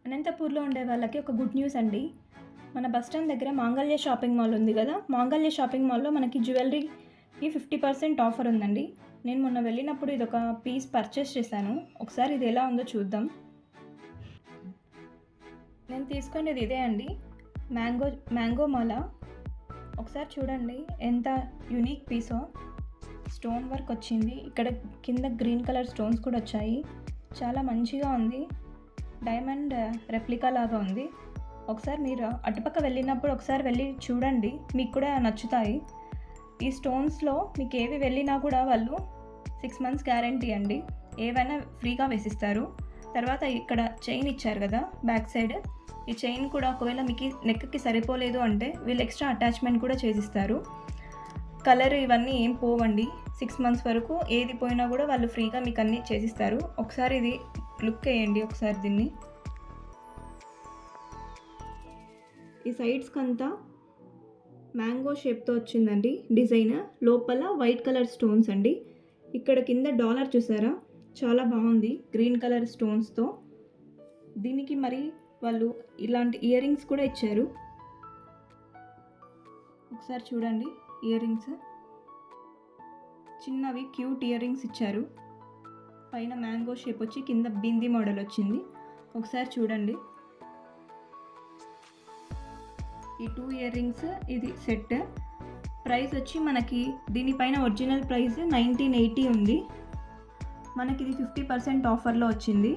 అనంతపూర్లో ఉండే వాళ్ళకి ఒక గుడ్ న్యూస్ అండి. మన బస్ స్టాండ్ దగ్గర మాంగళ్య షాపింగ్ మాల్ ఉంది కదా, మాంగళ్య షాపింగ్ మాల్లో మనకి జ్యువెలరీకి 50% ఆఫర్ ఉందండి. నేను మొన్న వెళ్ళినప్పుడు ఇదొక పీస్ పర్చేస్ చేశాను. ఒకసారి ఇది ఎలా ఉందో చూద్దాం. నేను తీసుకునేది ఇదే అండి, మ్యాంగో మాల. ఒకసారి చూడండి ఎంత యూనిక్ పీసో. స్టోన్ వర్క్ వచ్చింది, ఇక్కడ కింద గ్రీన్ కలర్ స్టోన్స్ కూడా వచ్చాయి. చాలా మంచిగా ఉంది, డైమండ్ రెప్లికా లాగా ఉంది. ఒకసారి మీరు అటుపక్క వెళ్ళినప్పుడు ఒకసారి వెళ్ళి చూడండి, మీకు కూడా నచ్చుతాయి. ఈ స్టోన్స్లో మీకు ఏవి వెళ్ళినా కూడా వాళ్ళు 6 months గ్యారంటీ అండి, ఏవైనా ఫ్రీగా వేసిస్తారు. తర్వాత ఇక్కడ చైన్ ఇచ్చారు కదా బ్యాక్ సైడ్, ఈ చైన్ కూడా ఒకవేళ మీకు నెక్కి సరిపోలేదు అంటే వీళ్ళు ఎక్స్ట్రా అటాచ్మెంట్ కూడా చేసిస్తారు. కలర్ ఇవన్నీ ఏం పోవండి, 6 months వరకు ఏది పోయినా కూడా వాళ్ళు ఫ్రీగా మీకు అన్నీ చేసిస్తారు. ఒకసారి ఇది లుక్ వేయండి ఒకసారి దీన్ని. ఈ సైడ్స్కి అంతా మ్యాంగో షేప్తో వచ్చిందండి డిజైన్, లోపల వైట్ కలర్ స్టోన్స్ అండి. ఇక్కడ కింద డాలర్ చూసారా, చాలా బాగుంది గ్రీన్ కలర్ స్టోన్స్తో. దీనికి మరి వాళ్ళు ఇలాంటి ఇయర్ రింగ్స్ కూడా ఇచ్చారు. ఒకసారి చూడండి, ఇయర్ రింగ్స్ చిన్నవి క్యూట్ ఇయర్ రింగ్స్ ఇచ్చారు. పైన మ్యాంగో షేప్ వచ్చి కింద బింది మోడల్ వచ్చింది. ఒకసారి చూడండి, ఈ 2 ఇయర్ రింగ్స్ ఇది సెట్. ప్రైస్ వచ్చి మనకి దీనిపైన ఒరిజినల్ ప్రైస్ 1980 ఉంది, మనకి ఇది 50% ఆఫర్లో వచ్చింది.